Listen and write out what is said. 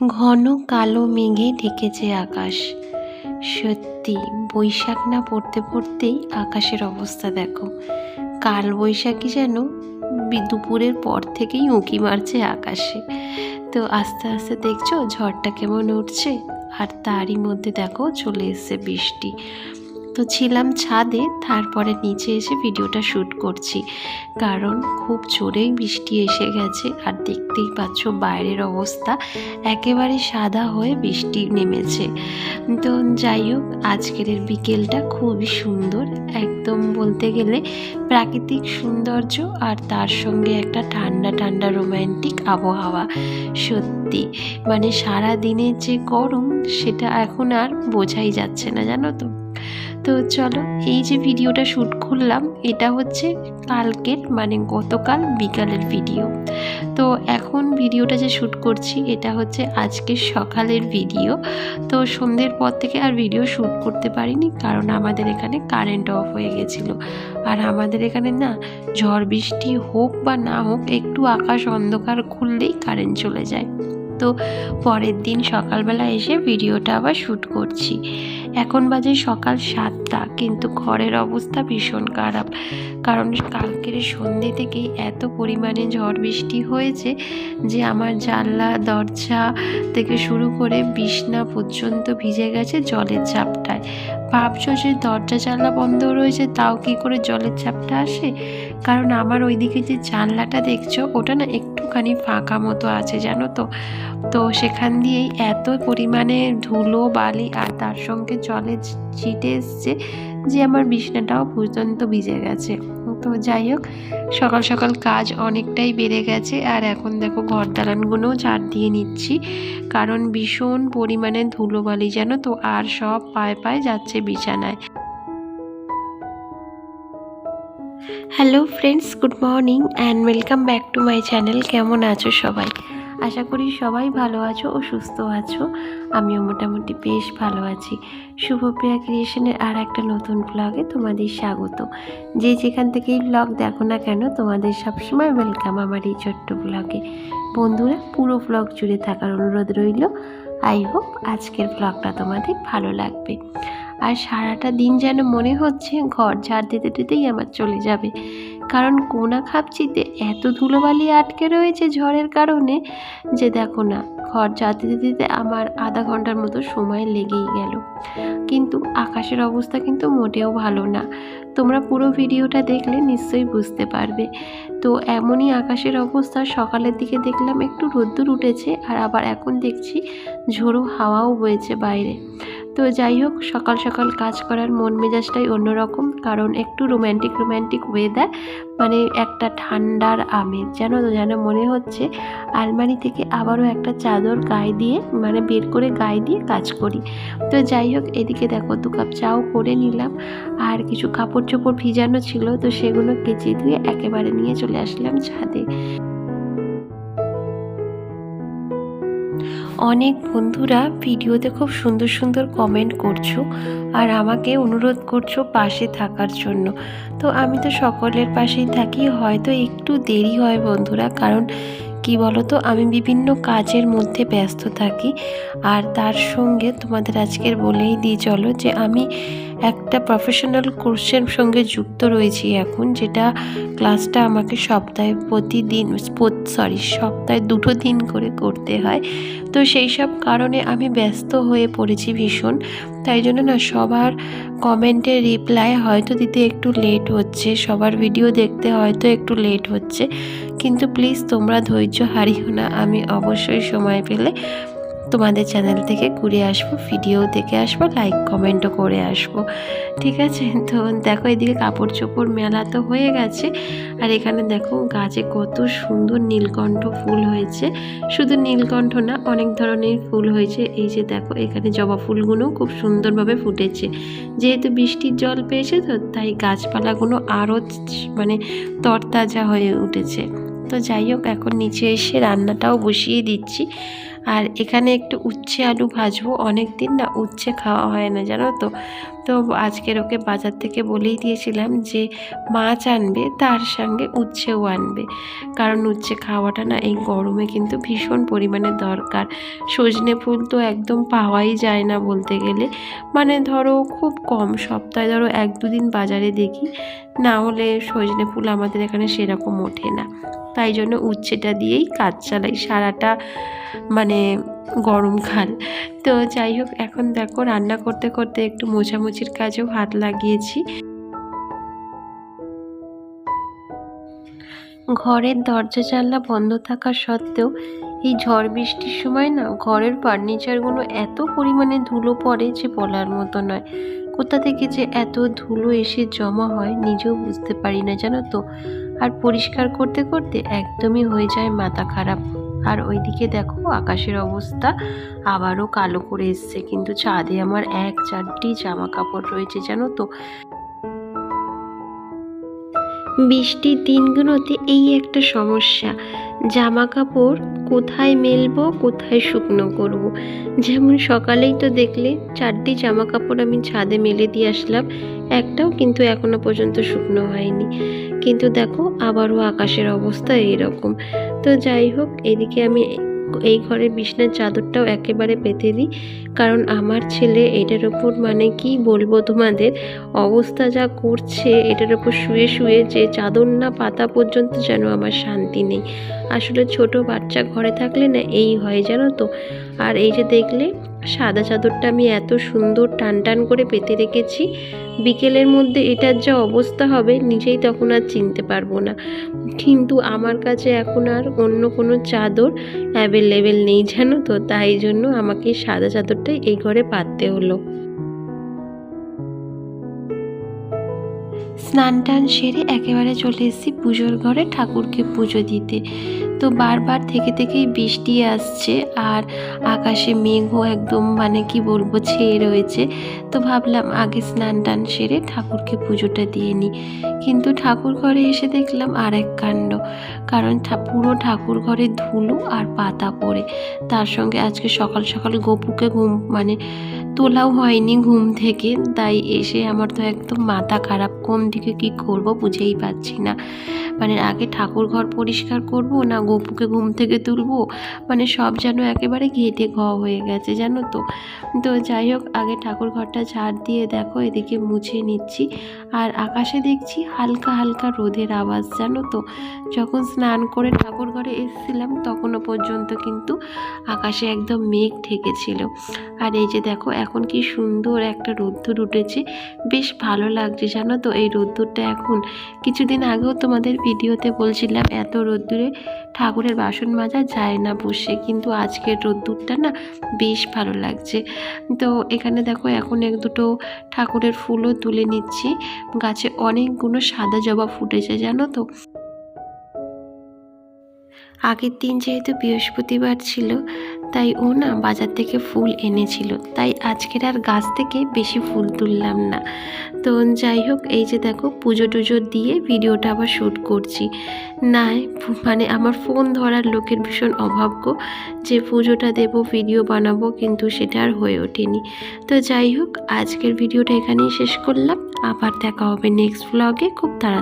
ঘন কালো মেঘে ঢেকেছে আকাশ। সত্যি বৈশাখ না পড়তে পড়তেই আকাশের অবস্থা দেখো। কাল বৈশাখী যেন দুপুরের পর থেকেই উঁকি মারছে আকাশে। তো আস্তে আস্তে দেখছো ঝড়টা কেমন উঠছে, আর তারই মধ্যে দেখো চলে এসেছে বৃষ্টি। তো ছিলাম ছাদে, তারপরে নিচে এসে ভিডিওটা শ্যুট করছি, কারণ খুব জোরেই বৃষ্টি এসে গেছে। আর দেখতেই পাচ্ছ বাইরের অবস্থা একেবারে সাদা হয়ে বৃষ্টি নেমেছে। তো যাই হোক, আজকের বিকেলটা খুবই সুন্দর, একদম বলতে গেলে প্রাকৃতিক সৌন্দর্য, আর তার সঙ্গে একটা ঠান্ডা ঠান্ডা রোম্যান্টিক আবহাওয়া। সত্যি মানে সারা দিনের যে গরম সেটা এখন আর বোঝাই যাচ্ছে না, জানো তো। তো চলো, এই যে ভিডিওটা শ্যুট করলাম এটা হচ্ছে কালকের মানে গতকাল বিকালের ভিডিও। তো এখন ভিডিওটা যে শ্যুট করছি এটা হচ্ছে আজকের সকালের ভিডিও। তো সন্ধ্যের পর থেকে আর ভিডিও শ্যুট করতে পারিনি, কারণ আমাদের এখানে কারেন্ট অফ হয়ে গেছিলো। আর আমাদের এখানে না ঝড় বৃষ্টি হোক বা না হোক, একটু আকাশ অন্ধকার খুললেই কারেন্ট চলে যায়। তো পরের দিন সকালবেলা এসে ভিডিওটা আবার শ্যুট করছি। এখন বাজে সকাল 7টা, কিন্তু ঘরের অবস্থা ভীষণ খারাপ, কারণ কালকের সন্ধ্যে থেকেই এত পরিমাণে ঝড় বৃষ্টি হয়েছে যে আমার জানলা দরজা থেকে শুরু করে বিছনা পর্যন্ত ভিজে গেছে জলের চাপটায়। ভাবছো যে দরজা জানলা বন্ধ রয়েছে তাও কি করে জলের চাপটা আসে? কারণ আমার ওইদিকে যে জানলাটা দেখছো ওটা না একটুখানি ফাঁকা মতো আছে, জানো তো। তো সেখান দিয়েই এত পরিমাণে ধুলো বালি আর তার সঙ্গে জলে ছিটে এসছে যে আমার বিছনাটাও পর্যন্ত ভিজে গেছে। তো যাই হোক, সকাল সকাল কাজ অনেকটাই বেড়ে গেছে। আর এখন দেখো ঘর দালানগুলোও ঝাড় দিয়ে নিচ্ছি, কারণ ভীষণ পরিমাণে ধুলোবালি, জানো তো, আর সব পায়ে পায়ে যাচ্ছে বিছানায়। Hello friends, good morning and welcome back to my channel. কেমন আছো সবাই? আশা করি সবাই ভালো আছো ও সুস্থ আছো। আমিও মোটামুটি বেশ ভালো আছি। শুভপ্রিয়া ক্রিয়েশনের আর একটা নতুন ব্লগে তোমাদের স্বাগত। যে যেখান থেকেই ব্লগ দেখো না কেন, তোমাদের সবসময় ওয়েলকাম আমার এই ছোট্ট ব্লগে। বন্ধুরা, পুরো ব্লগ জুড়ে থাকার অনুরোধ রইল। আই হোপ আজকের ব্লগটা তোমাদের ভালো লাগবে। আর সারাটা দিন যেন মনে হচ্ছে ঘর ঝাড় দিতে দিতেই আমার চলে যাবে, কারণ কোনা খাপচিতে এত ধুলোবালি আটকে রয়েছে ঝড়ের কারণে যে দেখো না, ঘর ঝাড় দিতে দিতে আমার আধা ঘন্টার মতো সময় লেগেই গেল। কিন্তু আকাশের অবস্থা কিন্তু মোটেও ভালো না। তোমরা পুরো ভিডিওটা দেখলে নিশ্চয়ই বুঝতে পারবে। তো এমনই আকাশের অবস্থা, সকালের দিকে দেখলাম একটু রোদ্দুর উঠেছে, আর আবার এখন দেখছি ঝোড়ো হাওয়াও বইছে বাইরে। তো যাই হোক, সকাল সকাল কাজ করার মন মেজাজটাই অন্যরকম, কারণ একটু রোম্যান্টিক ওয়েদার, মানে একটা ঠান্ডার আমেজ, জানো তো। যেন মনে হচ্ছে আলমারি থেকে আবারও একটা চাদর গায়ে দিয়ে মানে বের করে গায়ে দিয়ে কাজ করি। তো যাই হোক, এদিকে দেখো 2 কাপ চাও করে নিলাম, আর কিছু কাপড় চোপড় ভিজানো ছিল, তো সেগুলো কেচে ধুয়ে একেবারে নিয়ে চলে আসলাম ছাদে। অনেক বন্ধুরা ভিডিওতে খুব সুন্দর সুন্দর কমেন্ট করছো আর আমাকে অনুরোধ করছো পাশে থাকার জন্য। তো আমি তো সকলের পাশেই থাকি, হয়তো একটু দেরি হয় বন্ধুরা, কারণ কি বলো তো, আমি বিভিন্ন কাজের মধ্যে ব্যস্ত থাকি। আর তার সঙ্গে তোমাদের আজকের বলেই দিই চলো, যে আমি একটা প্রফেশনাল কোর্সের সঙ্গে যুক্ত রয়েছি এখন, যেটা ক্লাসটা আমাকে সপ্তাহে 2 দিন করে করতে হয়। তো সেই সব কারণে আমি ব্যস্ত হয়ে পড়েছি ভীষণ। তাই জন্য না সবার কমেন্টের রিপ্লাই হয়তো দিতে একটু লেট হচ্ছে, সবার ভিডিও দেখতে হয়তো একটু লেট হচ্ছে, কিন্তু প্লিজ তোমরা ধৈর্য হারিও না। আমি অবশ্যই সময় পেলে তোমাদের চ্যানেল থেকে ঘুরে আসবো, ভিডিও দেখে আসবো, লাইক কমেন্টও করে আসবো, ঠিক আছে? তো দেখো, এদিকে কাপড় চোপড় মেলা তো হয়ে গেছে, আর এখানে দেখো গাছে কত সুন্দর নীলকণ্ঠ ফুল হয়েছে। শুধু নীলকণ্ঠ না, অনেক ধরনের ফুল হয়েছে। এই যে দেখো, এখানে জবা ফুলগুলো খুব সুন্দরভাবে ফুটেছে। যেহেতু বৃষ্টির জল পেয়েছে তো, তাই গাছপালাগুলো আরও মানে তরতাজা হয়ে উঠেছে। তো যাই হোক, এখন নিচে এসে রান্নাটাও বসিয়ে দিচ্ছি। আর এখানে একটু উচ্ছে আলু ভাজবো। অনেক দিন না উচ্ছে খাওয়া হয় না, জানো তো। তো আজকের ওকে বাজার থেকে বলেই দিয়েছিলাম যে মাছ আনবে, তার সঙ্গে উচ্ছেও আনবে, কারণ উচ্ছে খাওয়াটা না এই গরমে কিন্তু ভীষণ পরিমাণে দরকার। সজনে ফুল তো একদম পাওয়াই যায় না বলতে গেলে, মানে ধরো খুব কম, সপ্তাহে ধরো 1-2 দিন বাজারে দেখি, না হলে সজনে ফুল আমাদের এখানে সেরকম ওঠে না। তাই জন্য উচ্ছেটা দিয়েই কাজ চালাই সারাটা মানে গরমকাল। তো যাই হোক, এখন দেখো রান্না করতে করতে একটু মোছামুছির কাজেও হাত লাগিয়েছি। ঘরের দরজা জানলা বন্ধ থাকা সত্ত্বেও এই ঝড় বৃষ্টির সময় না ঘরের ফার্নিচারগুলো এত পরিমাণে ধুলো পড়ে যে বলার মতো নয়। কোথা থেকে যে এত ধুলো এসে জমা হয় নিজেও বুঝতে পারি না, জানো তো। আর পরিষ্কার করতে করতে একদমই হয়ে যায় মাথা খারাপ। আর ওইদিকে দেখো আকাশের অবস্থা আবারও কালো করে এসছে, কিন্তু ছাদে আমার 1-4টি জামা কাপড় রয়েছে, জানো তো। বৃষ্টির দিনগুলোতে এই একটা সমস্যা, জামা কাপড় কোথায় মেলবো, কোথায় শুকনো করব। যেমন সকালেই তো দেখলে 4টি জামা কাপড় আমি ছাদে মেলে দিয়ে আসলাম, একটাও কিন্তু এখনো পর্যন্ত শুকনো হয়নি। কিন্তু দেখো আবারও আকাশের অবস্থা এইরকম। তো যাই হোক, এদিকে আমি এই ঘরের বিছানার চাদরটাও একেবারে পেতে দিই, কারণ আমার ছেলে এটার ওপর মানে কি বলবো তোমাদের, অবস্থা যা করছে এটার ওপর শুয়ে শুয়ে, যে চাদর না পাতা পর্যন্ত যেন আমার শান্তি নেই। আসলে ছোট বাচ্চা ঘরে থাকলে না এই হয়, জানো তো। আর এই যে দেখলে সাদা চাদরটা আমি এত সুন্দর টান টান করে পেতে রেখেছি, বিকেলের মধ্যে এটার যা অবস্থা হবে নিজেই তখন আর চিনতে পারবো না। কিন্তু আমার কাছে এখন আর অন্য কোনো চাদর অ্যাভেলেবেল নেই, জানো তো। তাই জন্য আমাকে সাদা চাদরটাই এই ঘরে পাততে হলো। স্নান টান সেরে একেবারে চলে এসেছি পুজোর ঘরে ঠাকুরকে পুজো দিতে। তো বারবার থেকে থেকেই বৃষ্টি আসছে, আর আকাশে মেঘও একদম মানে কি বলবো ছেয়ে রয়েছে। তো ভাবলাম আগে স্নান টান সেরে ঠাকুরকে পুজোটা দিয়ে নিই। কিন্তু ঠাকুর ঘরে এসে দেখলাম আর এক কাণ্ড, কারণ পুরো ঠাকুর ঘরে ধুলো আর পাতা পড়ে। তার সঙ্গে আজকে সকাল সকাল গপুকে মানে তোলাও হয়নি ঘুম থেকে, তাই এসে আমার তো একদম মাথা খারাপ, কোন দিকে কি করব বুঝেই পাচ্ছি না। মানে আগে ঠাকুর ঘর পরিষ্কার করব না গপুকে ঘুম থেকে তুলবো, মানে সব যেন একেবারে ঘেটে হয়ে গেছে, জানো তো। তো যাই হোক, আগে ঠাকুর ঘরটা ঝাড় দিয়ে দেখো এদিকে মুছে নিচ্ছি। আর আকাশে দেখছি হালকা হালকা রোদের আওয়াজ, জানো তো। যখন স্নান করে ঠাকুর ঘরে এসেছিলাম তখনও পর্যন্ত কিন্তু আকাশে একদম মেঘ ঢেকেছিল। আর এই যে দেখো এখন কি সুন্দর একটা রোদ্দুর উঠেছে, বেশ ভালো লাগছে, জানো তো। এই রোদ্দুরটা এখন, কিছুদিন আগেও তোমাদের ভিডিওতে বলছিলাম এত রোদ্দুরে ঠাকুরের বাসন মাজা যায় না বসে, কিন্তু আজকের রোদ্দুরটা না বেশ ভালো লাগছে। তো এখানে দেখো এখন 1-2 ঠাকুরের ফুলও তুলে নিচ্ছি। গাছে অনেকগুলো সাদা জবা ফুটেছে, জানো তো। আগের দিন যেহেতু বৃহস্পতিবার ছিল, তাই ও না বাজার থেকে ফুল এনেছিল, তাই আজকের আর গাছ থেকে বেশি ফুল তুললাম না। তো যাই হোক, এই যে দেখো পুজো টুজো দিয়ে ভিডিওটা আবার শ্যুট করছি। না মানে আমার ফোন ধরার লোকের ভীষণ অভাব গো, যে পুজোটা দেব ভিডিও বানাবো, কিন্তু সেটা আর হয়ে ওঠেনি। তো যাই হোক, আজকের ভিডিওটা এখানেই শেষ করলাম। আবার দেখা হবে নেক্সট ব্লগে খুব তাড়াতাড়ি।